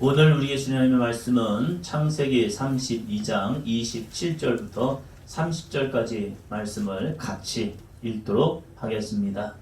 오늘 우리 예수님의 말씀은 창세기 32장 27절부터 30절까지 말씀을 같이 읽도록 하겠습니다.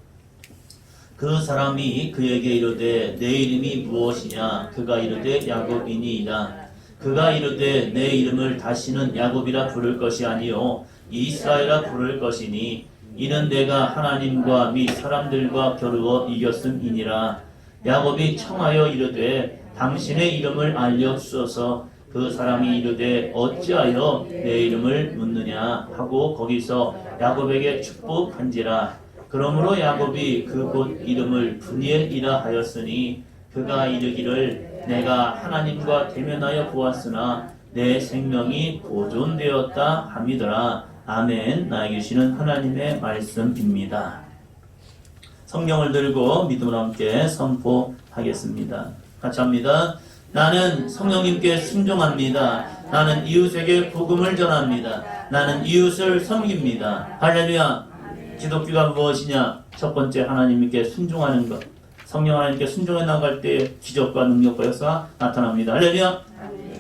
그 사람이 그에게 이르되 내 이름이 무엇이냐? 그가 이르되 야곱이니이다. 그가 이르되 내 이름을 다시는 야곱이라 부를 것이 아니요 이스라엘이라 부를 것이니 이는 내가 하나님과 및 사람들과 겨루어 이겼음이니라. 야곱이 청하여 이르되 당신의 이름을 알려주소서. 그 사람이 이르되 어찌하여 내 이름을 묻느냐 하고 거기서 야곱에게 축복한지라. 그러므로 야곱이 그곳 이름을 브니엘이라 하였으니 그가 이르기를 내가 하나님과 대면하여 보았으나 내 생명이 보존되었다 함이더라. 아멘. 나에게 주시는 하나님의 말씀입니다. 성경을 들고 믿음으로 함께 선포하겠습니다. 같이 합니다. 나는 성령님께 순종합니다. 나는 이웃에게 복음을 전합니다. 나는 이웃을 섬깁니다. 할렐루야. 기독교가 무엇이냐? 첫 번째, 하나님께 순종하는 것. 성령 하나님께 순종해 나갈 때 기적과 능력과 역사가 나타납니다. 할렐루야.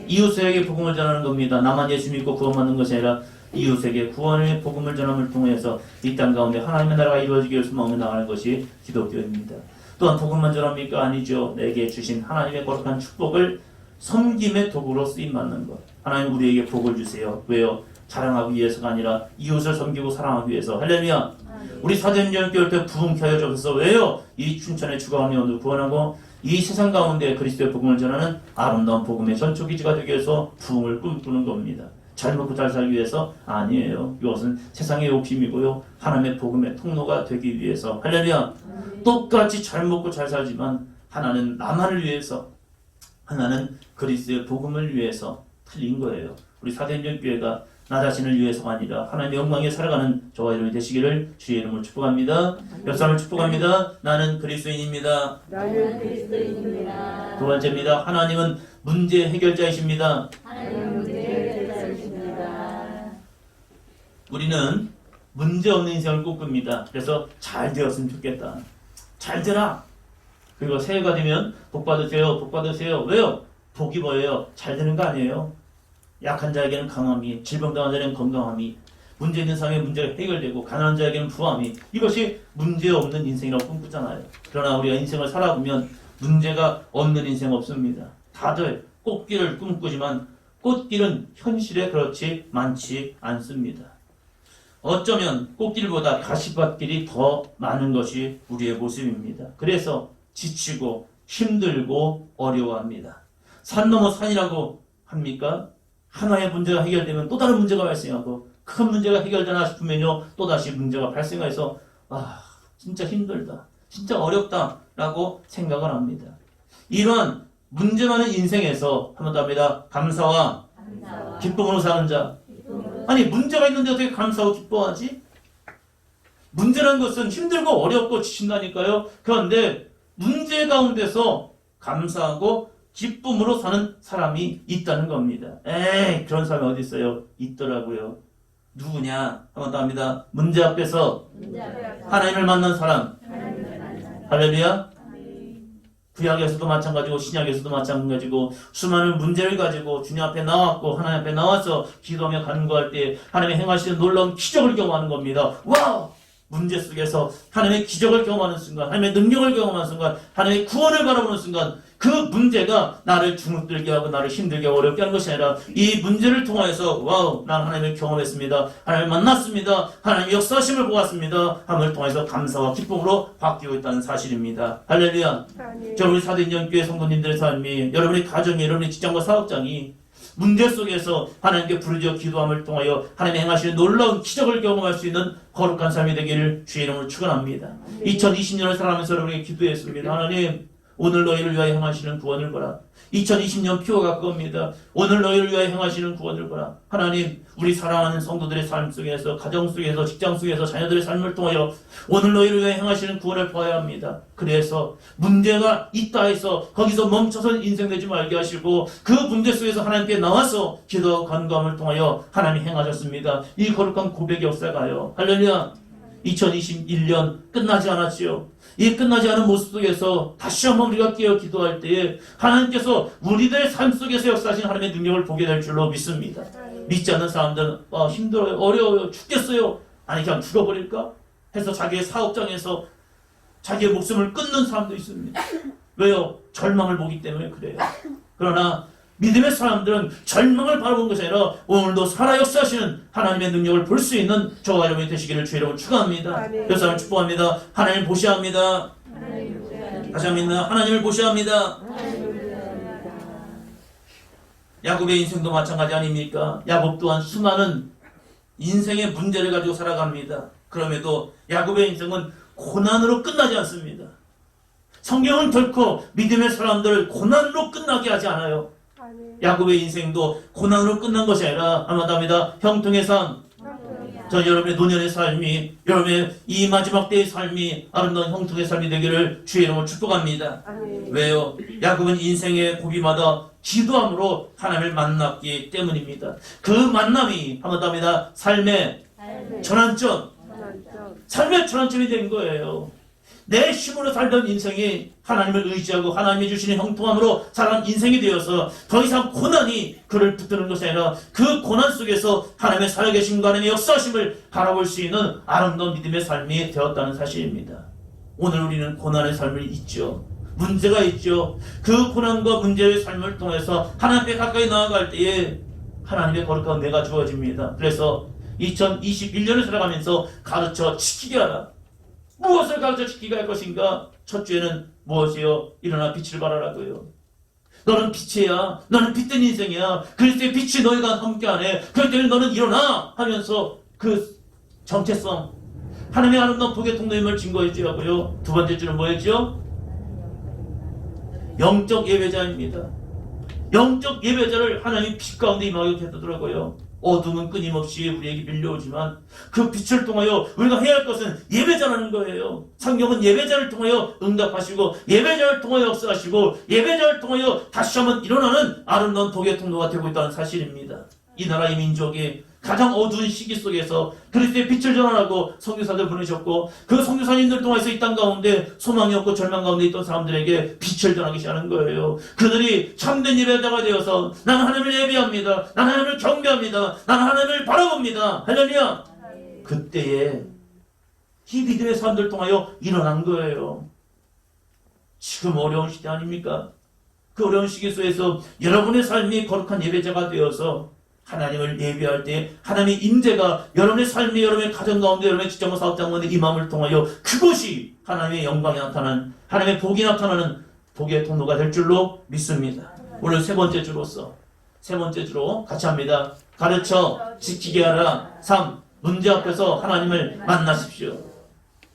이웃에게 복음을 전하는 겁니다. 나만 예수 믿고 구원받는 것이 아니라 이웃에게 구원의 복음을 전함을 통해서 이 땅 가운데 하나님의 나라가 이루어지기 위해서 마음에 나가는 것이 기독교입니다. 또한 복음만 전합니까? 아니죠. 내게 주신 하나님의 거룩한 축복을 섬김의 도구로 쓰임받는 것. 하나님 우리에게 복을 주세요. 왜요? 자랑하기 위해서가 아니라 이웃을 섬기고 사랑하기 위해서. 할렐루야. 우리 사도행전 교회 때 부흥케 하여 주소서. 왜요? 이 춘천의 주가 영혼을 구원하고 이 세상 가운데 그리스도의 복음을 전하는 아름다운 복음의 전초기지가 되기 위해서 부흥을 꿈꾸는 겁니다. 잘 먹고 잘 살기 위해서? 아니에요. 이것은 세상의 욕심이고요. 하나님의 복음의 통로가 되기 위해서. 할렐루야. 똑같이 잘 먹고 잘 살지만 하나는 나만을 위해서, 하나는 그리스도의 복음을 위해서 틀린 거예요. 우리 사도행전 교회가 나 자신을 위해서가 아니라 하나님의 영광에 살아가는 저와 여러분이 되시기를 주의 이름으로 축복합니다. 역사를 축복합니다. 나는 그리스도인입니다. 나는 그리스도인입니다. 두 번째입니다. 하나님은 문제 해결자이십니다. 하나님은 문제 해결자이십니다. 우리는 문제 없는 인생을 꿈꿉니다. 그래서 잘 되었으면 좋겠다. 잘 되라. 그리고 새해가 되면 복 받으세요. 복 받으세요. 왜요? 복이 뭐예요? 잘 되는 거 아니에요? 약한 자에게는 강함이, 질병당한 자에게는 건강함이, 문제 있는 사람의 문제가 해결되고 가난한 자에게는 부함이, 이것이 문제 없는 인생이라고 꿈꾸잖아요. 그러나 우리가 인생을 살아보면 문제가 없는 인생 없습니다. 다들 꽃길을 꿈꾸지만 꽃길은 현실에 그렇지 많지 않습니다. 어쩌면 꽃길보다 가시밭길이 더 많은 것이 우리의 모습입니다. 그래서 지치고 힘들고 어려워합니다. 산 넘어 산이라고 합니까? 하나의 문제가 해결되면 또 다른 문제가 발생하고 큰 문제가 해결되나 싶으면요 또다시 문제가 발생해서 진짜 힘들다, 진짜 어렵다 라고 생각을 합니다. 이런 문제 많은 인생에서 한 번 더 합니다. 감사와 기쁨으로 사는 자. 아니 문제가 있는데 어떻게 감사하고 기뻐하지? 문제라는 것은 힘들고 어렵고 지친다니까요. 그런데 문제 가운데서 감사하고 기쁨으로 사는 사람이 있다는 겁니다. 그런 사람이 어디 있어요? 있더라고요. 누구냐? 한 번 더 합니다. 문제 앞에서 하나님을 만난 사람. 할렐루야. 구약에서도 마찬가지고 신약에서도 마찬가지고 수많은 문제를 가지고 주님 앞에 나왔고 하나님 앞에 나와서 기도하며 간구할 때 하나님이 행하시는 놀라운 기적을 경험하는 겁니다. 와우! 문제 속에서 하나님의 기적을 경험하는 순간, 하나님의 능력을 경험하는 순간, 하나님의 구원을 바라보는 순간 그 문제가 나를 주눅들게 하고 나를 힘들게 하고 어렵게 하는 것이 아니라 이 문제를 통해서 와우, 난 하나님을 경험했습니다. 하나님을 만났습니다. 하나님의 역사하심을 보았습니다. 함을 통해서 감사와 기쁨으로 바뀌고 있다는 사실입니다. 할렐루야. 저 우리 사도행전 교회 성도님들의 삶이, 여러분의 가정이, 여러분의 직장과 사업장이 문제 속에서 하나님께 부르짖어 기도함을 통하여 하나님이 행하시는 놀라운 기적을 경험할 수 있는 거룩한 삶이 되기를 주의 이름으로 축원합니다. 2020년을 살아가면서 여러분에게 기도했습니다. 하나님, 오늘 너희를 위하여 행하시는 구원을 보라. 2020년 표어가 그겁니다. 오늘 너희를 위하여 행하시는 구원을 보라. 하나님, 우리 사랑하는 성도들의 삶 속에서, 가정 속에서, 직장 속에서, 자녀들의 삶을 통하여 오늘 너희를 위하여 행하시는 구원을 보아야 합니다. 그래서 문제가 있다 해서 거기서 멈춰서 인생되지 말게 하시고 그 문제 속에서 하나님께 나와서 기도와 간구함을 통하여 하나님이 행하셨습니다. 이 거룩한 고백의 역사가요. 할렐루야. 2021년 끝나지 않았지요. 이 끝나지 않은 모습 속에서 다시 한번 우리가 깨어 기도할 때에 하나님께서 우리들의 삶 속에서 역사하신 하나님의 능력을 보게 될 줄로 믿습니다. 믿지 않는 사람들은 힘들어요, 어려워요, 죽겠어요, 아니 그냥 죽어버릴까 해서 자기의 사업장에서 자기의 목숨을 끊는 사람도 있습니다. 왜요? 절망을 보기 때문에 그래요. 그러나 믿음의 사람들은 절망을 바라본 것이 아니라 오늘도 살아 역사하시는 하나님의 능력을 볼 수 있는 저와 여러분이 되시기를 주의 이름으로 축원합니다. 그래서 하나님 축복합니다. 하나님을 보셔야 합니다. 다시 한번 하나님을 보셔야 합니다. 야곱의 인생도 마찬가지 아닙니까? 야곱 또한 수많은 인생의 문제를 가지고 살아갑니다. 그럼에도 야곱의 인생은 고난으로 끝나지 않습니다. 성경은 결코 믿음의 사람들을 고난으로 끝나게 하지 않아요. 야곱의 인생도 고난으로 끝난 것이 아니라 한마디합니다. 형통의 삶. 저 여러분의 노년의 삶이, 여러분의 이 마지막 때의 삶이 아름다운 형통의 삶이 되기를 주의 이름으로 축복합니다. 왜요? 야곱은 인생의 고비마다 기도함으로 하나님을 만났기 때문입니다. 그 만남이 한마디합니다. 삶의 전환점. 삶의 전환점이 된 거예요. 내 힘으로 살던 인생이 하나님을 의지하고 하나님이 주시는 형통함으로 살아간 인생이 되어서 더 이상 고난이 그를 붙드는 것이 아니라 그 고난 속에서 하나님의 살아계신 하나님의 역사심을 바라볼 수 있는 아름다운 믿음의 삶이 되었다는 사실입니다. 오늘 우리는 고난의 삶을 잊죠. 문제가 있죠. 그 고난과 문제의 삶을 통해서 하나님 앞에 가까이 나아갈 때에 하나님의 거룩한 은혜가 주어집니다. 그래서 2021년을 살아가면서 가르쳐 지키게 하라. 무엇을 가르쳐 지키게 할 것인가? 첫 주에는 무엇이요? 일어나 빛을 발하라고요. 너는 빛이야. 너는 빛된 인생이야. 그리스도의 빛이 너희가 함께하네. 그럴 때는 너는 일어나 하면서 그 정체성, 하나님의 아름다운 복의 통로임을 증거해 주라고요. 두 번째 주는 뭐였죠? 영적 예배자입니다. 영적 예배자를 하나님이 빛 가운데 임하게 해두더라고요. 어둠은 끊임없이 우리에게 밀려오지만 그 빛을 통하여 우리가 해야 할 것은 예배자라는 거예요. 성경은 예배자를 통하여 응답하시고 예배자를 통하여 역사하시고 예배자를 통하여 다시 한번 일어나는 아름다운 복의 통로가 되고 있다는 사실입니다. 이 나라의 민족이 가장 어두운 시기 속에서 그리스도의 빛을 전하라고 선교사들 보내셨고 그 선교사님들 통해서 이 땅 가운데 소망이 없고 절망 가운데 있던 사람들에게 빛을 전하기 시작하는 거예요. 그들이 참된 예배자가 되어서 나는 하나님을 예배합니다. 나는 하나님을 경배합니다. 나는 하나님을 바라봅니다. 할렐루야. 그때에 이 믿음의 사람들 통하여 일어난 거예요. 지금 어려운 시대 아닙니까? 그 어려운 시기 속에서 여러분의 삶이 거룩한 예배자가 되어서 하나님을 예배할 때 하나님의 임재가 여러분의 삶이 여러분의 가정 가운데 여러분의 직장과 사업장 가운데 임함을 통하여 그것이 하나님의 영광이 나타나는 하나님의 복이 나타나는 복의 통로가 될 줄로 믿습니다. 오늘 세 번째 주로 같이 합니다. 가르쳐 지키게 하라. 3. 문제 앞에서 하나님을 만나십시오.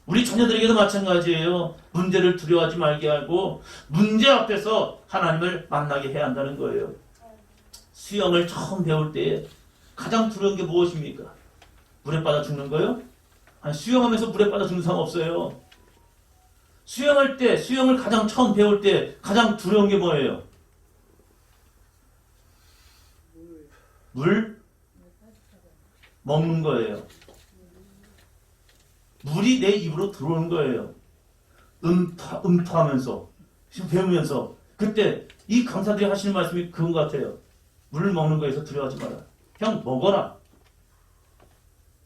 우리 자녀들에게도 마찬가지예요. 문제를 두려워하지 말게 하고 문제 앞에서 하나님을 만나게 해야 한다는 거예요. 수영을 처음 배울 때 가장 두려운 게 무엇입니까? 물에 빠져 죽는 거요? 아니, 수영하면서 물에 빠져 죽는 사람 없어요. 수영할 때, 수영을 가장 처음 배울 때 가장 두려운 게 뭐예요? 물? 먹는 거예요. 물이 내 입으로 들어오는 거예요. 음파하면서, 배우면서. 그때 이 강사들이 하시는 말씀이 그런 것 같아요. 물을 먹는 거에서 두려워하지 마라. 그냥 먹어라.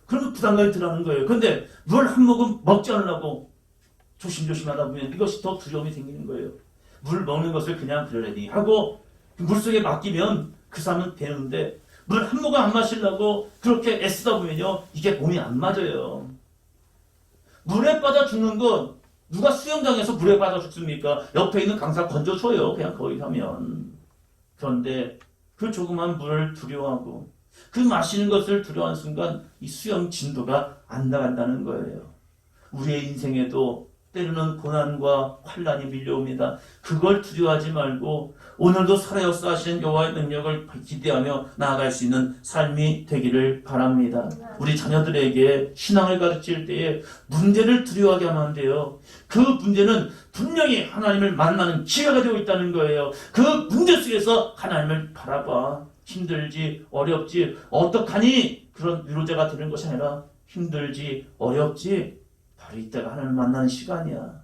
그러면 부담감이 들어가는 거예요. 그런데 물 한 모금 먹지 않으려고 조심조심 하다 보면 이것이 더 두려움이 생기는 거예요. 물 먹는 것을 그냥 그러려니 하고 물속에 맡기면 그 사람은 되는데 물 한 모금 안 마시려고 그렇게 애쓰다 보면요. 이게 몸이 안 맞아요. 물에 빠져 죽는 건 누가 수영장에서 물에 빠져 죽습니까? 옆에 있는 강사 건져줘요. 그냥 거기 가면. 그런데 그 조그만 물을 두려워하고 그 마시는 것을 두려워하는 순간 이 수영 진도가 안 나간다는 거예요. 우리의 인생에도 때로는 고난과 환난이 밀려옵니다. 그걸 두려워하지 말고 오늘도 살아 역사하시는 여호와의 능력을 기대하며 나아갈 수 있는 삶이 되기를 바랍니다. 우리 자녀들에게 신앙을 가르칠 때에 문제를 두려워하게 하면 안 돼요. 그 문제는 분명히 하나님을 만나는 기회가 되고 있다는 거예요. 그 문제 속에서 하나님을 바라봐. 힘들지, 어렵지, 어떡하니? 그런 위로자가 되는 것이 아니라 힘들지, 어렵지? 바로 이때가 하나님을 만나는 시간이야.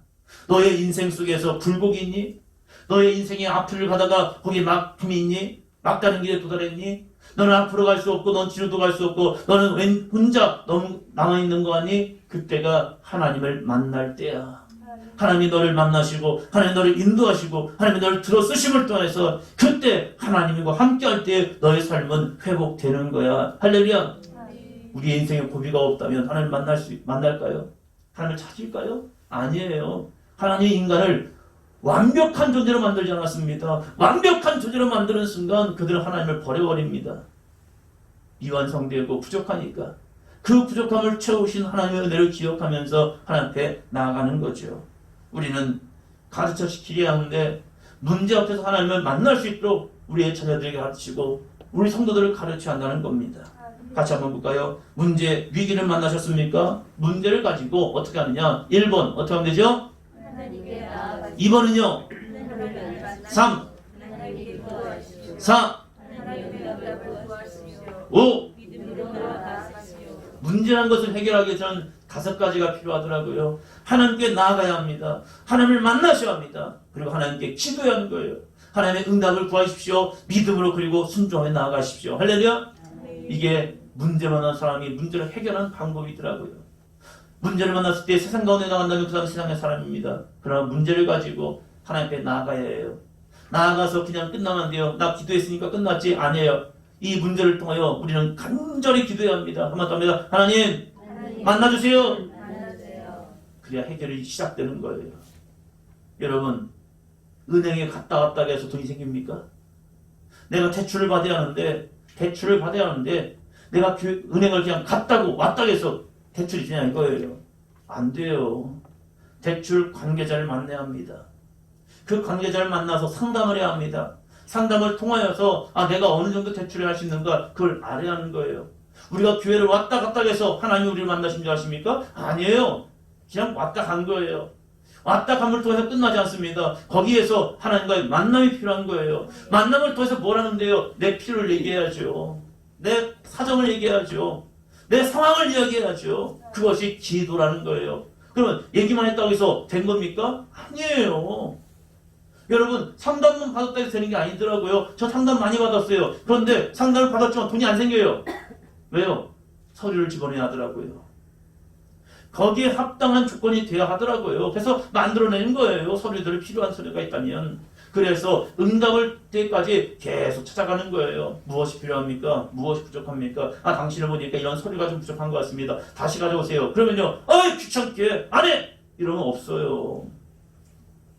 너의 인생 속에서 굴곡이 있니? 너의 인생의 앞을 가다가 거기 막힘이 있니? 막다른 길에 도달했니? 너는 앞으로 갈 수 없고 넌 뒤로도 갈 수 없고 너는 혼자 너무 남아있는 거 아니? 그때가 하나님을 만날 때야. 하나님이 너를 만나시고 하나님이 너를 인도하시고 하나님이 너를 들어쓰심을 통해서 그때 하나님과 함께할 때 너의 삶은 회복되는 거야. 할렐루야. 우리 인생에 고비가 없다면 하나님 만날까요? 하나님을 찾을까요? 아니에요. 하나님이 인간을 완벽한 존재로 만들지 않았습니다. 완벽한 존재로 만드는 순간 그들은 하나님을 버려버립니다. 미완성되고 부족하니까 그 부족함을 채우신 하나님의 은혜를 기억하면서 하나님 앞에 나아가는 거죠. 우리는 가르쳐 시키게 하는데 문제 앞에서 하나님을 만날 수 있도록 우리의 자녀들에게 가르치고 우리 성도들을 가르쳐야 한다는 겁니다. 같이 한번 볼까요? 문제, 위기를 만나셨습니까? 문제를 가지고 어떻게 하느냐? 1번 어떻게 하면 되죠? 2번은요? 3, 4, 5. 문제란 것을 해결하기 위해서는 5가지가 필요하더라고요. 하나님께 나아가야 합니다. 하나님을 만나셔야 합니다. 그리고 하나님께 기도해야 하는 거예요. 하나님의 응답을 구하십시오. 믿음으로 그리고 순종해 나아가십시오. 할렐루야. 이게 문제 만난 사람이 문제를 해결하는 방법이더라고요. 문제를 만났을 때 세상 가운데 나간다면 그 사람은 세상의 사람입니다. 그러나 문제를 가지고 하나님 앞에 나아가야 해요. 나아가서 그냥 끝나면 안 돼요. 나 기도했으니까 끝났지? 아니에요. 이 문제를 통하여 우리는 간절히 기도해야 합니다. 한번 더 합니다. 하나님 만나주세요. 그래야 해결이 시작되는 거예요. 여러분, 은행에 갔다 왔다 해서 돈이 생깁니까? 내가 대출을 받아야 하는데 내가 은행을 그냥 갔다고 왔다고 해서 대출이 되냐 이거예요. 안 돼요. 대출 관계자를 만나야 합니다. 그 관계자를 만나서 상담을 해야 합니다. 상담을 통하여서 내가 어느 정도 대출을 할 수 있는가 그걸 알아야 하는 거예요. 우리가 교회를 왔다 갔다 해서 하나님이 우리를 만나신 줄 아십니까? 아니에요. 그냥 왔다 간 거예요. 왔다 감을 통해서 끝나지 않습니다. 거기에서 하나님과의 만남이 필요한 거예요. 만남을 통해서 뭘 하는데요? 내 필요를 얘기해야죠. 내 사정을 얘기해야죠. 내 상황을 이야기해야죠. 그것이 기도라는 거예요. 그러면 얘기만 했다고 해서 된 겁니까? 아니에요. 여러분, 상담만 받았다고 해서 되는 게 아니더라고요. 저 상담 많이 받았어요. 그런데 상담을 받았지만 돈이 안 생겨요. 왜요? 서류를 집어내야 하더라고요. 거기에 합당한 조건이 돼야 하더라고요. 그래서 만들어내는 거예요. 서류들이 필요한 서류가 있다면. 그래서 응답을 때까지 계속 찾아가는 거예요. 무엇이 필요합니까? 무엇이 부족합니까? 당신을 보니까 이런 서류가 좀 부족한 것 같습니다. 다시 가져오세요. 그러면요, 귀찮게 안 해! 이러면 없어요.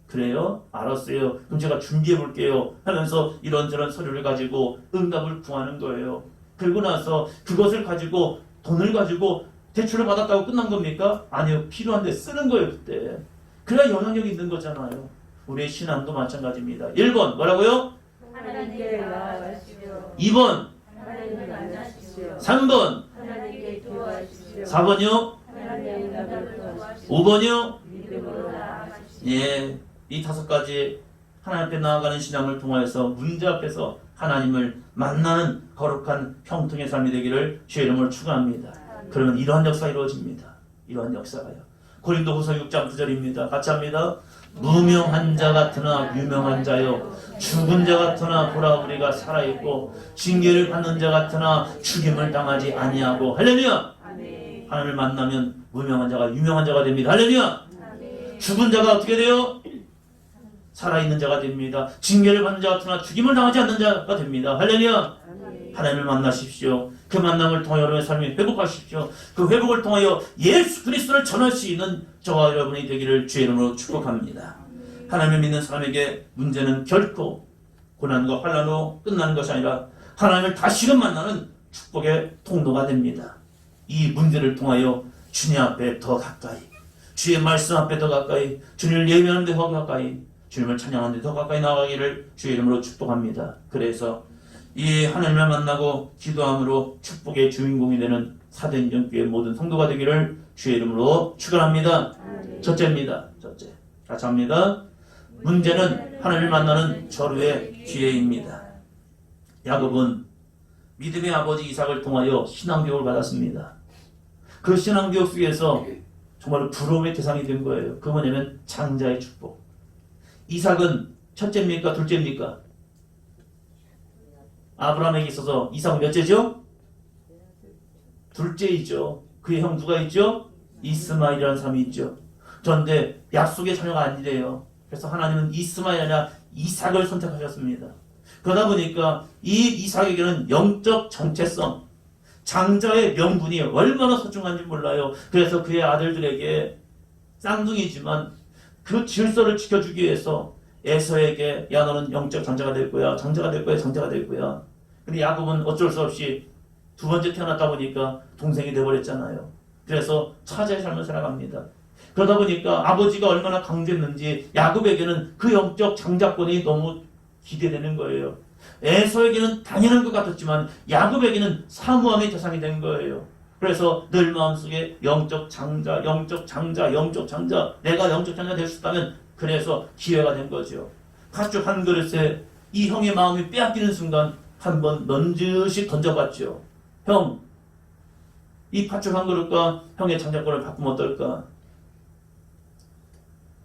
그래요? 알았어요. 그럼 제가 준비해 볼게요. 하면서 이런저런 서류를 가지고 응답을 구하는 거예요. 그리고 나서 그것을 가지고 돈을 가지고 대출을 받았다고 끝난 겁니까? 아니요. 필요한데 쓰는 거예요. 그때. 그래야 영향력이 있는 거잖아요. 우리의 신앙도 마찬가지입니다. 1번 뭐라고요? 하나님께 나아가십시오. 2번 하나님을 만나십시오. 3번 하나님께 기도하십시오. 4번이요? 하나님의 응답을 구하십시오. 5번이요? 믿음으로 나아가십시오. 예, 이 5가지 하나님 앞에 나아가는 신앙을 통하여서 문제 앞에서 하나님을 만나는 거룩한 형통의 삶이 되기를 주의 이름으로 축원합니다. 그러면 이러한 역사가 이루어집니다. 이러한 역사가요. 고린도후서 6장 9절입니다. 같이 합니다. 무명한 자 같으나 유명한 자요, 죽은 자 같으나 보라 우리가 살아있고 징계를 받는 자 같으나 죽임을 당하지 아니하고. 할렐루야. 하나님을 만나면 무명한 자가 유명한 자가 됩니다. 할렐루야. 죽은 자가 어떻게 돼요? 살아있는 자가 됩니다. 징계를 받는 자 같으나 죽임을 당하지 않는 자가 됩니다. 할렐루야. 하나님을 만나십시오. 그 만남을 통하여 여러분의 삶이 회복하십시오. 그 회복을 통하여 예수 그리스도를 전할 수 있는 저와 여러분이 되기를 주의 이름으로 축복합니다. 하나님을 믿는 사람에게 문제는 결코 고난과 환난으로 끝나는 것이 아니라 하나님을 다시금 만나는 축복의 통로가 됩니다. 이 문제를 통하여 주님 앞에 더 가까이, 주의 말씀 앞에 더 가까이, 주님을 예배하는 데 더 가까이, 주님을 찬양하는 데 더 가까이 나가기를 주의 이름으로 축복합니다. 그래서 이 하나님을 만나고 기도함으로 축복의 주인공이 되는 사도행전교회 모든 성도가 되기를 주의 이름으로 축원합니다. 첫째입니다. 첫째. 같이 합니다. 문제는 하나님을 만나는 절호의 기회입니다. 야곱은 믿음의 아버지 이삭을 통하여 신앙교육을 받았습니다. 그 신앙교육 속에서 정말 부러움의 대상이 된 거예요. 그 뭐냐면 장자의 축복. 이삭은 첫째입니까? 둘째입니까? 아브라함에게 있어서 이삭은 몇째죠? 둘째이죠. 그의 형 누가 있죠? 이스마엘이라는 사람이 있죠. 그런데 약속의 자녀가 아니래요. 그래서 하나님은 이스마엘이 아니라 이삭을 선택하셨습니다. 그러다 보니까 이 이삭에게는 영적 정체성, 장자의 명분이 얼마나 소중한지 몰라요. 그래서 그의 아들들에게 쌍둥이지만 그 질서를 지켜주기 위해서 에서에게 야 너는 영적 장자가 될 거야. 장자가 될 거야. 장자가 될 거야. 근데 야곱은 어쩔 수 없이 두 번째 태어났다 보니까 동생이 돼버렸잖아요. 그래서 차자의 삶을 살아갑니다. 그러다 보니까 아버지가 얼마나 강조했는지 야곱에게는 그 영적 장자권이 너무 기대되는 거예요. 에서에게는 당연한 것 같았지만 야곱에게는 사모함의 대상이 된 거예요. 그래서 늘 마음속에 영적 장자, 영적 장자, 영적 장자, 내가 영적 장자 될 수 있다면 그래서 기회가 된 거죠. 팥죽 한 그릇에 이 형의 마음이 빼앗기는 순간 한번 넌지시 던져봤죠. 형, 이 팥죽 한 그릇과 형의 장자권을 바꾸면 어떨까?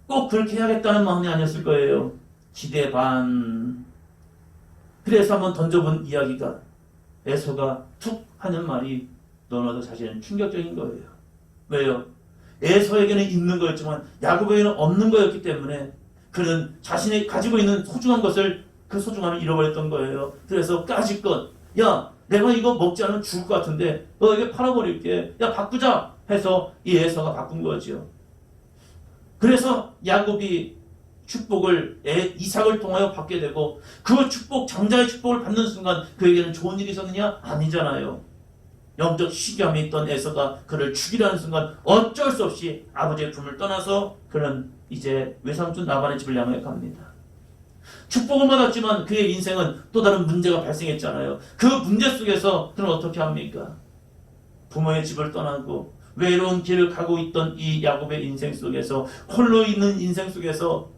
꼭 그렇게 해야겠다는 마음이 아니었을 거예요. 기대 반. 그래서 한번 던져본 이야기가 에서가 툭 하는 말이 너무나도 사실은 충격적인 거예요. 왜요? 에서에게는 있는 거였지만 야곱에게는 없는 거였기 때문에 그는 자신이 가지고 있는 소중한 것을 그 소중함을 잃어버렸던 거예요. 그래서 까짓것 야 내가 이거 먹지 않으면 죽을 것 같은데 너에게 팔아버릴게. 야 바꾸자 해서 이 에서가 바꾼 거죠. 그래서 야곱이 축복을 이삭을 통하여 받게 되고 그 축복 장자의 축복을 받는 순간 그에게는 좋은 일이 있었느냐? 아니잖아요. 영적 시기함에 있던 에서가 그를 죽이라는 순간 어쩔 수 없이 아버지의 품을 떠나서 그는 이제 외삼촌 라반의 집을 향해 갑니다. 축복을 받았지만 그의 인생은 또 다른 문제가 발생했잖아요. 그 문제 속에서 그는 어떻게 합니까? 부모의 집을 떠나고 외로운 길을 가고 있던 이 야곱의 인생 속에서 홀로 있는 인생 속에서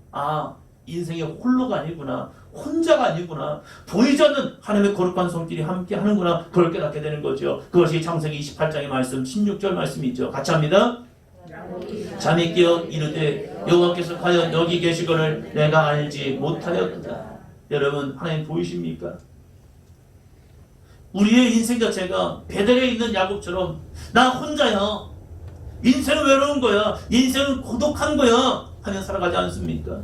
인생이 홀로가 아니구나. 혼자가 아니구나. 보이지 않는 하나님의 거룩한 손길이 함께 하는구나. 그걸 깨닫게 되는 거죠. 그것이 창세기 28장의 말씀 16절 말씀이죠. 같이 합니다. 잠이 깨어 이르되 여호와께서 과연 여기 계시거늘 내가 알지 못하였다. 여러분 하나님 보이십니까? 우리의 인생 자체가 베델에 있는 야곱처럼 나 혼자야. 인생은 외로운 거야. 인생은 고독한 거야. 하며 살아가지 않습니까?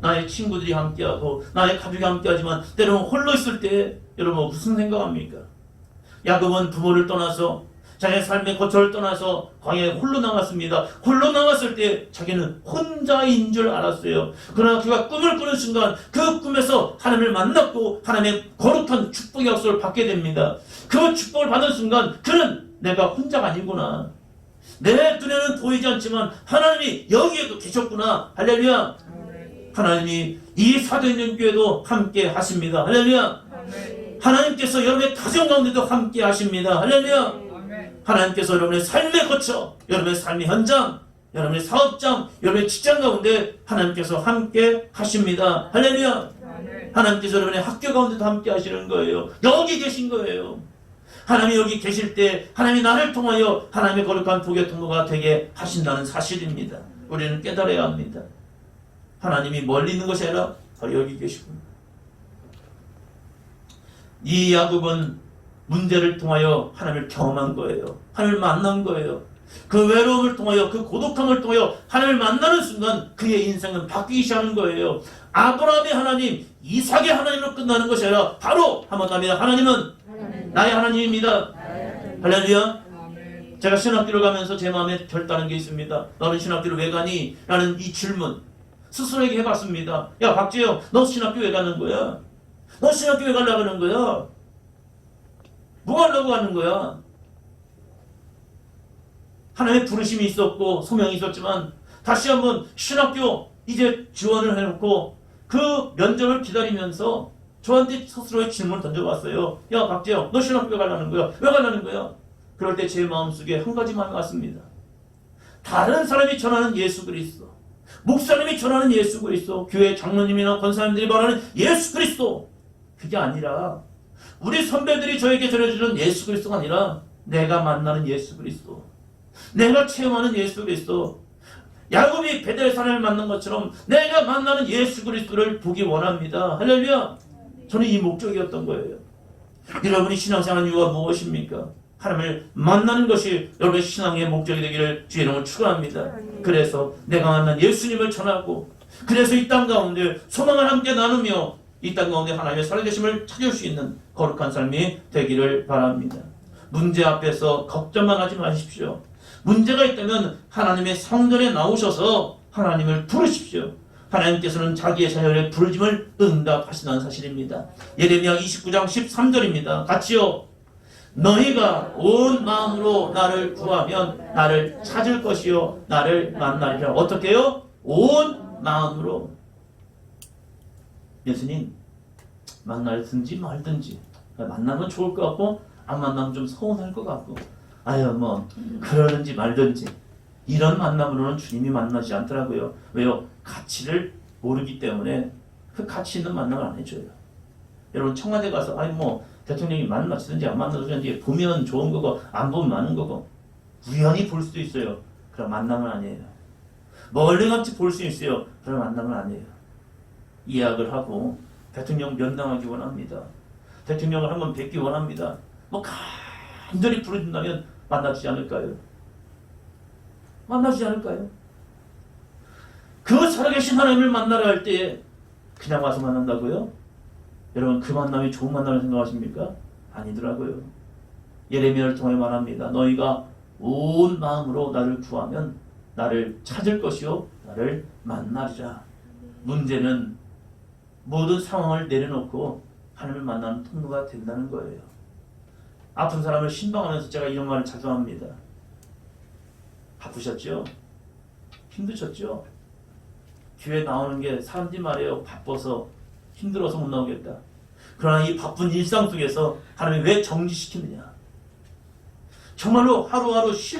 나의 친구들이 함께하고 나의 가족이 함께하지만 때로는 홀로 있을 때 여러분 무슨 생각합니까? 야곱은 부모를 떠나서 자기의 삶의 거처를 떠나서 광야에 홀로 나갔습니다. 홀로 나갔을 때 자기는 혼자인 줄 알았어요. 그러나 그가 꿈을 꾸는 순간 그 꿈에서 하나님을 만났고 하나님의 거룩한 축복의 약속을 받게 됩니다. 그 축복을 받은 순간 그는 내가 혼자가 아니구나. 내 눈에는 보이지 않지만 하나님이 여기에도 계셨구나. 할렐루야. 하나님이 이 사도행전 교회도 함께 하십니다. 할렐루야. 하나님께서 여러분의 가정 가운데도 함께 하십니다. 할렐루야. 하나님께서 여러분의 삶의 거처, 여러분의 삶의 현장, 여러분의 사업장, 여러분의 직장 가운데 하나님께서 함께 하십니다. 할렐루야. 하나님께서 여러분의 학교 가운데도 함께 하시는 거예요. 여기 계신 거예요. 하나님이 여기 계실 때 하나님이 나를 통하여 하나님의 거룩한 복의 통로가 되게 하신다는 사실입니다. 우리는 깨달아야 합니다. 하나님이 멀리 있는 것이 아니라 바로 여기 계시구나. 이 야곱은 문제를 통하여 하나님을 경험한 거예요. 하나님을 만난 거예요. 그 외로움을 통하여 그 고독함을 통하여 하나님을 만나는 순간 그의 인생은 바뀌기 시작하는 거예요. 아브라함의 하나님, 이삭의 하나님으로 끝나는 것이 아니라 바로 한번 합니다. 하나님은 나의 하나님입니다. 할렐루야. 제가 신학교를 가면서 제 마음에 결단한 게 있습니다. 너는 신학교를 왜 가니? 라는 이 질문 스스로에게 해봤습니다. 야 박재영, 너 신학교 왜 가는 거야? 너 신학교 왜 가려고 하는 거야? 뭐 하려고 하는 거야? 하나님의 부르심이 있었고 소명이 있었지만 다시 한번 신학교 이제 지원을 해놓고 그 면접을 기다리면서 저한테 스스로의 질문을 던져봤어요. 야 박재영, 너 신학교 왜 가려는 거야? 왜 가려는 거야? 그럴 때 제 마음속에 한 가지 마음이 왔습니다. 다른 사람이 전하는 예수 그리스도, 목사님이 전하는 예수 그리스도, 교회 장로님이나 권사님들이 말하는 예수 그리스도, 그게 아니라 우리 선배들이 저에게 전해주는 예수 그리스도가 아니라 내가 만나는 예수 그리스도, 내가 체험하는 예수 그리스도, 야곱이 베델산을 만난 것처럼 내가 만나는 예수 그리스도를 보기 원합니다. 할렐루야. 저는 이 목적이었던 거예요. 여러분이 신앙생활 이유가 무엇입니까? 하나님을 만나는 것이 여러분의 신앙의 목적이 되기를 주의 이름으로 축원합니다. 그래서 내가 만난 예수님을 전하고, 그래서 이 땅 가운데 소망을 함께 나누며 이 땅 가운데 하나님의 살아계심을 찾을 수 있는 거룩한 삶이 되기를 바랍니다. 문제 앞에서 걱정만 하지 마십시오. 문제가 있다면 하나님의 성전에 나오셔서 하나님을 부르십시오. 하나님께서는 자기의 자녀의 부르심을 응답하신다는 사실입니다. 예레미야 29장 13절입니다. 같이요. 너희가 온 마음으로 나를 구하면 나를 찾을 것이요 나를 만나리라. 어떻게 해요? 온 마음으로. 예수님 만나든지 말든지, 만나면 좋을 것 같고 안 만나면 좀 서운할 것 같고, 아유 뭐 그러든지 말든지, 이런 만남으로는 주님이 만나지 않더라고요. 왜요? 가치를 모르기 때문에 그 가치 있는 만남을 안 해줘요. 여러분 청와대 가서 아니 뭐 대통령이 만나시든지 안 만나시든지 보면 좋은 거고 안 보면 많은 거고, 우연히 볼 수도 있어요. 그럼 만남은 아니에요. 멀리같이 볼 수 있어요. 그럼 만남은 아니에요. 예약을 하고 대통령 면담하기 원합니다. 대통령을 한번 뵙기 원합니다. 뭐 간절히 부르신다면 만나지 않을까요? 만나지 않을까요? 그 살아계신 하나님을 만나려 할 때에 그냥 와서 만난다고요? 여러분 그 만남이 좋은 만남을 생각하십니까? 아니더라고요. 예레미야를 통해 말합니다. 너희가 온 마음으로 나를 구하면 나를 찾을 것이요 나를 만나리라. 문제는 모든 상황을 내려놓고 하나님을 만나는 통로가 된다는 거예요. 아픈 사람을 신방하면서 제가 이런 말을 자주 합니다. 바쁘셨죠? 힘드셨죠? 교회 나오는 게 사람들이 말해요. 바빠서 힘들어서 못 나오겠다. 그러나 이 바쁜 일상 속에서 하나님이 왜 정지시키느냐? 정말로 하루하루 쉴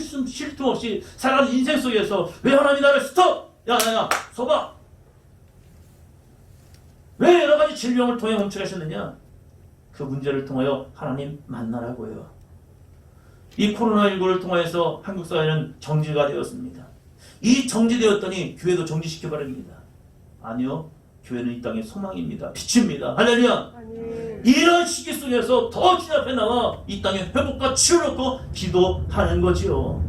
틈 없이 살아가는 인생 속에서 왜 하나님이 나를 스톱! 야야야 서봐! 왜 여러 가지 질병을 통해 멈춰가셨느냐? 그 문제를 통하여 하나님 만나라고요. 이 코로나19를 통해서 한국 사회는 정지가 되었습니다. 이 정지되었더니 교회도 정지시켜버립니다. 아니요. 교회는 이 땅의 소망입니다. 빛입니다. 할렐루야. 이런 시기 속에서 더 주님 앞에 나와 이 땅의 회복과 치유를 놓고 기도하는 거지요.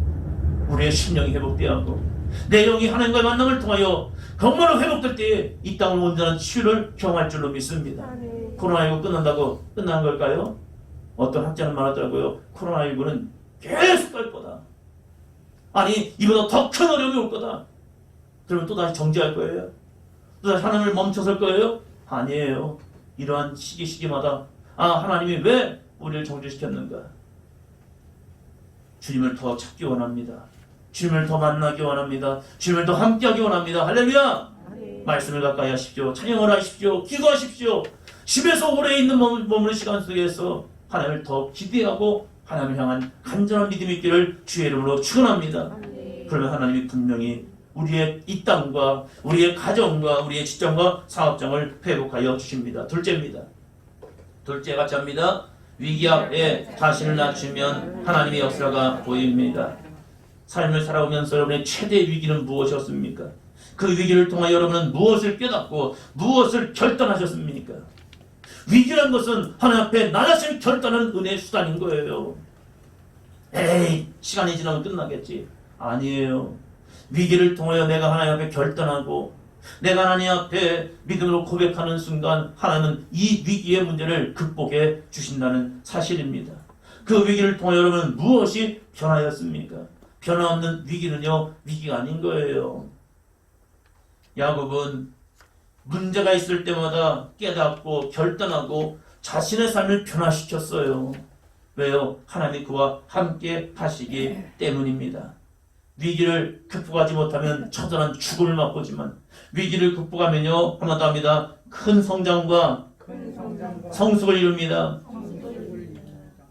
우리의 심령이 회복되어야 하고 내 영이 하나님과의 만남을 통하여 정말로 회복될 때 이 땅을 온전한 치유를 경험할 줄로 믿습니다. 코로나19 끝난다고 끝나는 걸까요? 어떤 학자는 말하더라고요. 코로나19는 계속 갈 거다. 아니 이보다 더 큰 어려움이 올 거다. 그러면 또다시 정지할 거예요? 또다시 하나님을 멈춰설 거예요? 아니에요. 이러한 시기마다 하나님이 왜 우리를 정지시켰는가? 주님을 더 찾기 원합니다. 주님을 더 만나기 원합니다. 주님을 더 함께하기 원합니다. 할렐루야! 말씀을 가까이 하십시오. 찬양을 하십시오. 기도하십시오. 집에서 오래 있는 머무는 시간 속에서 하나님을 더 기대하고 하나님을 향한 간절한 믿음이 있기를 주의 이름으로 축원합니다. 그러면 하나님이 분명히 우리의 이 땅과 우리의 가정과 우리의 직장과 사업장을 회복하여 주십니다. 둘째입니다. 둘째 같이 합니다. 위기 앞에 자신을 낮추면 하나님의 역사가 보입니다. 삶을 살아오면서 여러분의 최대 위기는 무엇이었습니까? 그 위기를 통해 여러분은 무엇을 깨닫고 무엇을 결단하셨습니까? 위기란 것은 하나님 앞에 나 자신을 결단하는 은혜의 수단인 거예요. 에이 시간이 지나면 끝나겠지. 아니에요. 위기를 통하여 내가 하나님 앞에 결단하고 내가 하나님 앞에 믿음으로 고백하는 순간 하나님은 이 위기의 문제를 극복해 주신다는 사실입니다. 그 위기를 통해 여러분 무엇이 변하였습니까? 변화없는 위기는요 위기가 아닌 거예요. 야곱은 문제가 있을 때마다 깨닫고 결단하고 자신의 삶을 변화시켰어요. 왜요? 하나님이 그와 함께 하시기 때문입니다. 위기를 극복하지 못하면 처절한 죽음을 맛보지만 위기를 극복하면요 한마디 합니다. 큰 성장과 성숙을 이룹니다.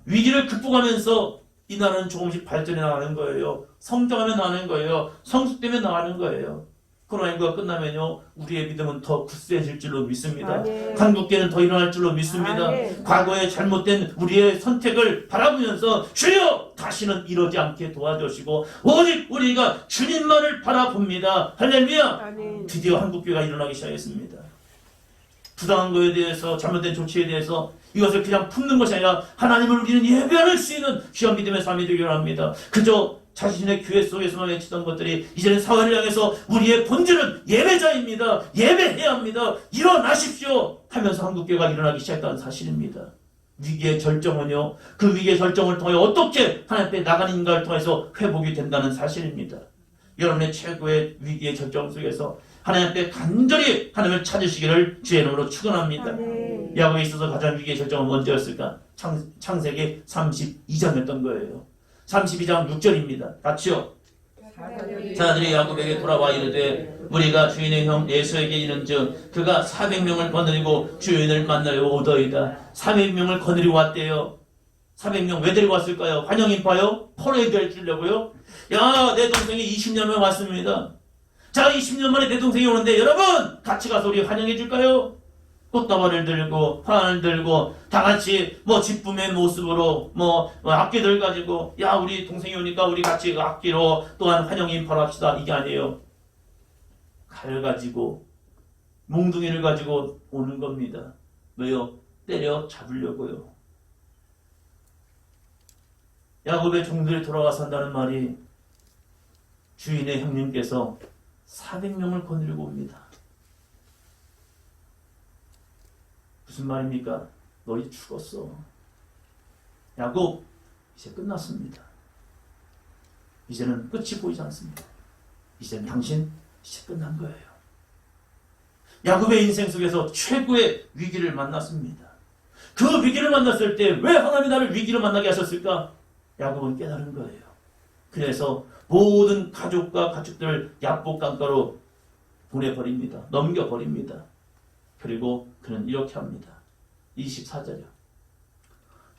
위기를 극복하면서 이 나라는 조금씩 발전해 나가는 거예요. 성장하며 나가는 거예요. 성숙되며 나가는 거예요. 코로나19가 끝나면요 우리의 믿음은 더 굳세질 줄로 믿습니다. 한국교회는 더 일어날 줄로 믿습니다. 과거의 잘못된 우리의 선택을 바라보면서 주여 다시는 이러지 않게 도와주시고 오직 우리가 주님만을 바라봅니다. 할렐루야. 아멘. 드디어 한국교회가 일어나기 시작했습니다. 부당한 것에 대해서, 잘못된 조치에 대해서 이것을 그냥 품는 것이 아니라 하나님을 우리는 예배할 수 있는 귀한 믿음의 삶이 되기를 합니다. 그저 자신의 교회 속에서만 외치던 것들이 이제는 사회를 향해서 우리의 본질은 예배자입니다. 예배해야 합니다. 일어나십시오 하면서 한국교회가 일어나기 시작했다는 사실입니다. 위기의 절정은요, 그 위기의 절정을 통해 어떻게 하나님 앞에 나가는 인가를 통해서 회복이 된다는 사실입니다. 여러분의 최고의 위기의 절정 속에서 하나님 앞에 간절히 하나님을 찾으시기를 주의 이름으로 축원합니다. 아멘. 야곱에 있어서 가장 위기의 절정은 언제였을까? 창세기 32장이었던 거예요. 32장 6절입니다. 같이요. 자들이 야곱에게 돌아와 이르되 우리가 주인의 형 에서에게 이른즉 그가 400명을 거느리고 주인을 만나려 오더이다. 400명을 거느리고 왔대요. 400명 왜 데리고 왔을까요? 환영인파요? 포레이드를 주려고요? 야, 내 동생이 20년 만에 왔습니다. 자, 20년 만에 내 동생이 오는데 여러분 같이 가서 우리 환영해 줄까요? 꽃다발을 들고 화환을 들고 다 같이 기쁨의 모습으로 악기들 가지고 야, 우리 동생이 오니까 우리 같이 그 악기로 또한 환영 인파를 합시다. 이게 아니에요. 칼 가지고 몽둥이를 가지고 오는 겁니다. 왜요? 때려 잡으려고요. 야곱의 종들이 돌아와서 한다는 말이 주인의 형님께서 400명을 거느리고 옵니다. 무슨 말입니까? 너희 죽었어. 야곱, 이제 끝났습니다. 이제는 끝이 보이지 않습니다. 이제는 당신 이제 끝난 거예요. 야곱의 인생 속에서 최고의 위기를 만났습니다. 그 위기를 만났을 때 왜 하나님이 나를 위기를 만나게 하셨을까? 야곱은 깨달은 거예요. 그래서 모든 가족과 가축들을 야복강가로 보내버립니다. 넘겨버립니다. 그리고 그는 이렇게 합니다. 24절이요.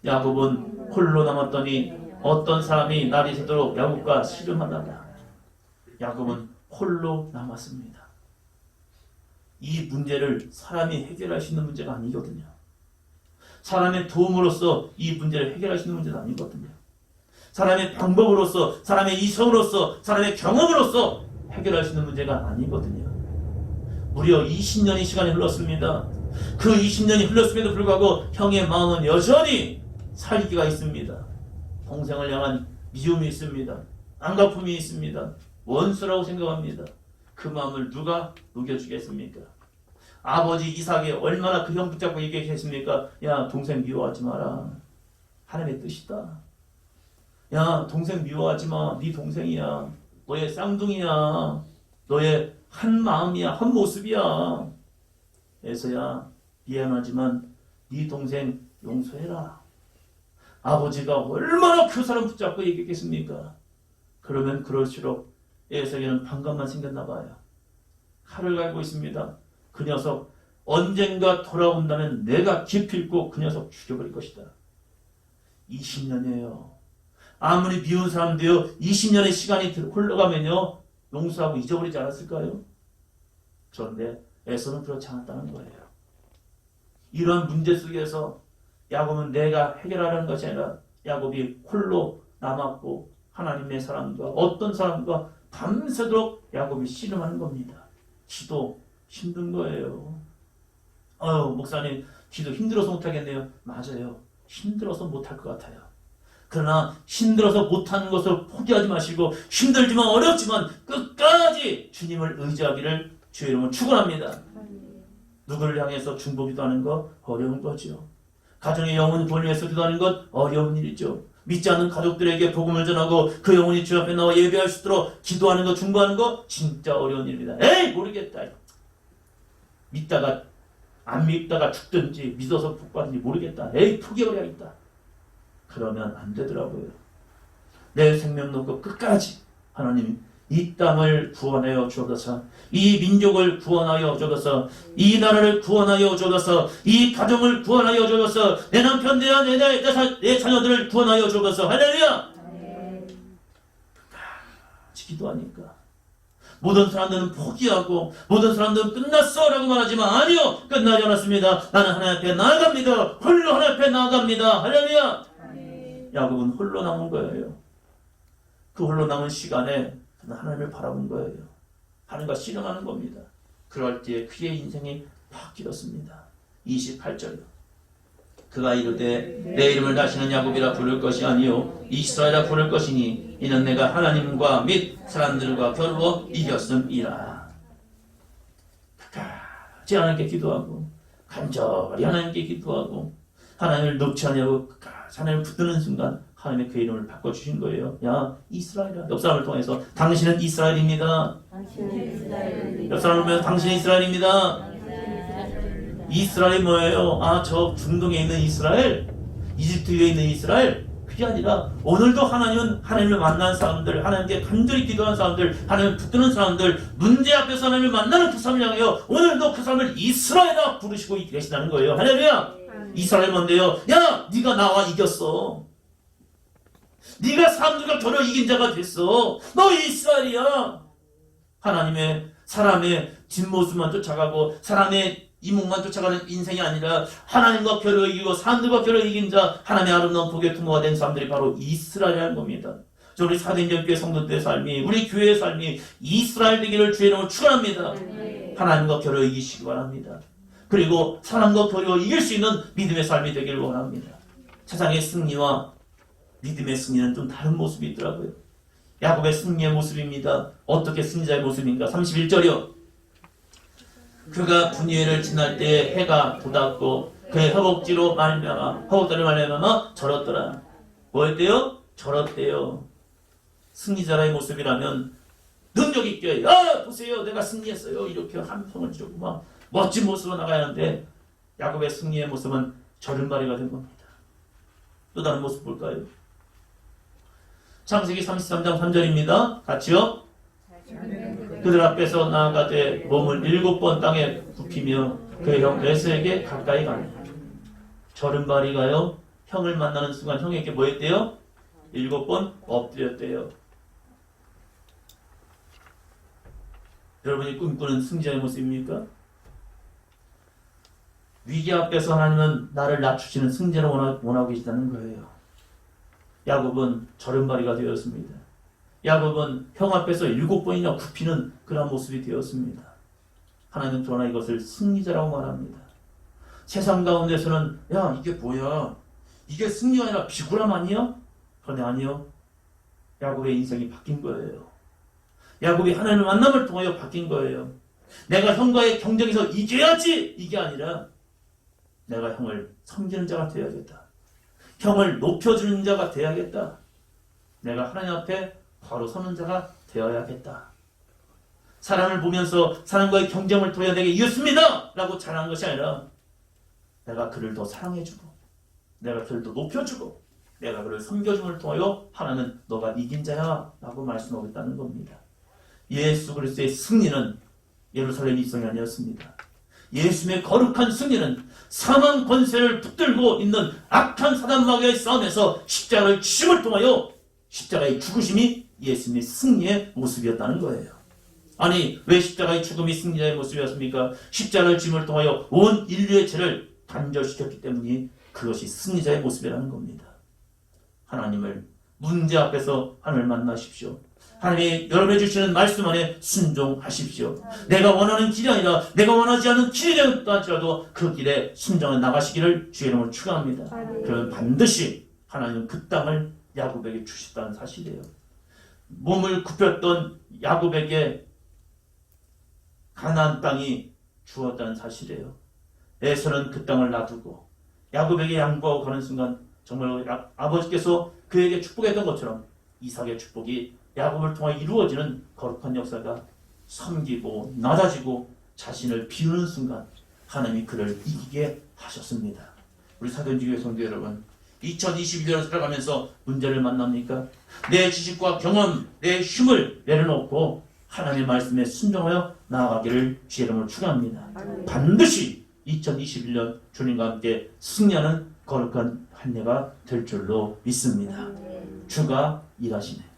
야곱은 홀로 남았더니 어떤 사람이 날이 새도록 야곱과 씨름하다가 야곱은 홀로 남았습니다. 이 문제를 사람이 해결할 수 있는 문제가 아니거든요. 사람의 도움으로써 이 문제를 해결할 수 있는 문제는 아니거든요. 사람의 방법으로서, 사람의 이성으로서, 사람의 경험으로서 해결할 수 있는 문제가 아니거든요. 무려 20년의 시간이 흘렀습니다. 그 20년이 흘렀음에도 불구하고 형의 마음은 여전히 살기가 있습니다. 동생을 향한 미움이 있습니다. 안갚음이 있습니다. 원수라고 생각합니다. 그 마음을 누가 녹여주겠습니까? 아버지 이삭이 얼마나 그 형 붙잡고 얘기했습니까? 야, 동생 미워하지 마라. 하나님의 뜻이다. 야, 동생 미워하지 마. 네 동생이야. 너의 쌍둥이야. 너의 한 마음이야. 한 모습이야. 에서야, 미안하지만 네 동생 용서해라. 아버지가 얼마나 그 사람 붙잡고 얘기했겠습니까? 그러면 그럴수록 에서에게는 반감만 생겼나 봐요. 칼을 갈고 있습니다. 그 녀석 언젠가 돌아온다면 내가 기필코 그 녀석 죽여버릴 것이다. 20년이에요. 아무리 미운 사람도요, 20년의 시간이 흘러가면요, 용서하고 잊어버리지 않았을까요? 그런데 에서는 그렇지 않았다는 거예요. 이런 문제 속에서 야곱은 내가 해결하려는 것이 아니라 야곱이 홀로 남았고 하나님의 사람과 어떤 사람과 밤새도록 야곱이 씨름하는 겁니다. 기도 힘든 거예요. 목사님 기도 힘들어서 못하겠네요. 맞아요. 힘들어서 못할 것 같아요. 그러나 힘들어서 못하는 것을 포기하지 마시고 힘들지만 어렵지만 끝까지 주님을 의지하기를 주의 이름으로 축원합니다. 누구를 향해서 중보기도 하는 거 어려운 거죠. 가정의 영혼 본을 위해서 기도하는 것 어려운 일이죠. 믿지 않는 가족들에게 복음을 전하고 그 영혼이 주 앞에 나와 예배할 수 있도록 기도하는 거, 중보하는 거 진짜 어려운 일입니다. 에이 모르겠다. 믿다가 안 믿다가 죽든지 믿어서 복받든지 모르겠다. 에이 포기해버려야겠다. 그러면 안 되더라고요. 내 생명 놓고 끝까지 하나님 이 땅을 구원하여 주옵소서. 이 민족을 구원하여 주옵소서. 이 나라를 구원하여 주옵소서. 이 가정을 구원하여 주옵소서. 내 남편, 내 아내, 내 자녀들을 구원하여 주옵소서. 할렐루야. 끝까지 기도하니까 모든 사람들은 포기하고 모든 사람들은 끝났어 라고 말하지만 아니요, 끝나지 않았습니다. 나는 하나님 앞에 나아갑니다. 홀로 하나님 앞에 나아갑니다. 할렐루야. 야곱은 홀로 남은 거예요. 그 홀로 남은 시간에 하나님을 바라본 거예요. 하나님과 씨름하는 겁니다. 그럴 때에 그의 인생이 바뀌었습니다. 28절이요. 그가 이르되 내 이름을 다시는 야곱이라 부를 것이 아니요 이스라엘이라 부를 것이니 이는 내가 하나님과 및 사람들과 겨루어 이겼음이라. 끝까지 하나님께 기도하고 간절히 하나님께 기도하고 하나님을 놓지 않으려고 끝까지 하나님을 붙드는 순간 하나님의 그 이름을 바꿔주신 거예요. 야 이스라엘아. 옆 사람을 통해서 당신은 이스라엘입니다. 당신은 이스라엘입니다. 옆 사람을 보면서 당신은 이스라엘입니다. 이스라엘이 뭐예요? 아, 저 중동에 있는 이스라엘? 이집트에 있는 이스라엘? 그게 아니라 오늘도 하나님은 하나님을 만난 사람들, 하나님께 간절히 기도하는 사람들, 하나님을 붙드는 사람들, 문제 앞에서 하나님을 만나는 그 사람을 향하여 오늘도 그 사람을 이스라엘이라 부르시고 계시다는 거예요. 할렐루야! 이스라엘 뭔데요? 야! 네가 나와 이겼어. 네가 사람들과 겨루 이긴 자가 됐어. 너 이스라엘이야. 하나님의 사람의 뒷모습만 쫓아가고 사람의 이목만 쫓아가는 인생이 아니라 하나님과 겨루 이기고 사람들과 겨루 이긴 자, 하나님의 아름다운 복의 통로가 된 사람들이 바로 이스라엘이라는 겁니다. 저 우리 사도행전교회 성도들의 삶이, 우리 교회의 삶이 이스라엘 되기를 주의 이름으로 축원합니다. 하나님과 겨루 이기시기 바랍니다. 그리고 사람과 겨루 이길 수 있는 믿음의 삶이 되기를 원합니다. 세상의 승리와 믿음의 승리는 좀 다른 모습이 있더라고요. 야곱의 승리의 모습입니다. 어떻게 승리자의 모습인가? 31절이요. 그가 분이엘을 지날 때 해가 돋았고 그의 허벅지로 말미암아 허벅다리로 말미암아 절었더라. 뭐였대요? 절었대요. 승리자의 모습이라면 능력 있게 야 보세요 내가 승리했어요 이렇게 함성을 지르고 막 멋진 모습으로 나가야 하는데 야곱의 승리의 모습은 절은발이가 된 겁니다. 또 다른 모습 볼까요? 창세기 33장 3절입니다. 같이요. 그들 앞에서 나아가되 몸을 7번 땅에 굽히며 그의 형 에서에게 가까이 가니. 절은발이가요 형을 만나는 순간 형에게 뭐 했대요? 7번 엎드렸대요. 여러분이 꿈꾸는 승자의 모습입니까? 위기 앞에서 하나님은 나를 낮추시는 승자를 원하고 계시다는 거예요. 야곱은 절은발이가 되었습니다. 야곱은 형 앞에서 7번이나 굽히는 그런 모습이 되었습니다. 하나님은 그러나 이것을 승리자라고 말합니다. 세상 가운데서는 야 이게 뭐야? 이게 승리가 아니라 비굴함 아니야? 그런데 아니요. 야곱의 인생이 바뀐 거예요. 야곱이 하나님의 만남을 통하여 바뀐 거예요. 내가 형과의 경쟁에서 이겨야지! 이게 아니라 내가 형을 섬기는 자가 되어야겠다. 형을 높여주는 자가 되어야겠다. 내가 하나님 앞에 바로 서는 자가 되어야겠다. 사람을 보면서 사람과의 경쟁을 통해 내게 이겼습니다! 라고 자랑한 것이 아니라 내가 그를 더 사랑해주고 내가 그를 더 높여주고 내가 그를 섬겨줌을 통하여 하나는 너가 이긴 자야 라고 말씀하고 있다는 겁니다. 예수 그리스도의 승리는 예루살렘 입성이 아니었습니다. 예수님의 거룩한 승리는 사망 권세를 붙들고 있는 악한 사단 마귀의 싸움에서 십자가를 지심을 통하여 십자가의 죽으심이 예수님의 승리의 모습이었다는 거예요. 아니 왜 십자가의 죽음이 승리자의 모습이었습니까? 십자가를 지심을 통하여 온 인류의 죄를 단절시켰기 때문에 그것이 승리자의 모습이라는 겁니다. 하나님을 문제 앞에서 하나님을 만나십시오. 하나님이 여러분이 주시는 말씀 안에 순종하십시오. 내가 원하는 길이 아니라 내가 원하지 않는 길이 되었다 할지라도 그 길에 순종해 나가시기를 주의 이름으로 축원합니다. 그러면 반드시 하나님은 그 땅을 야곱에게 주셨다는 사실이에요. 몸을 굽혔던 야곱에게 가나안 땅이 주었다는 사실이에요. 에서는 그 땅을 놔두고 야곱에게 양보하고 가는 순간 정말 아버지께서 그에게 축복했던 것처럼 이삭의 축복이 야곱을 통해 이루어지는 거룩한 역사가 섬기고 낮아지고 자신을 비우는 순간 하나님이 그를 이기게 하셨습니다. 우리 사도행전교회 성도 여러분, 2021년을 살아가면서 문제를 만납니까? 내 지식과 경험, 내 힘을 내려놓고 하나님의 말씀에 순종하여 나아가기를 주의 이름으로 축원합니다. 반드시 2021년 주님과 함께 승리하는 거룩한 한 해가 될 줄로 믿습니다. 주가 일하시네.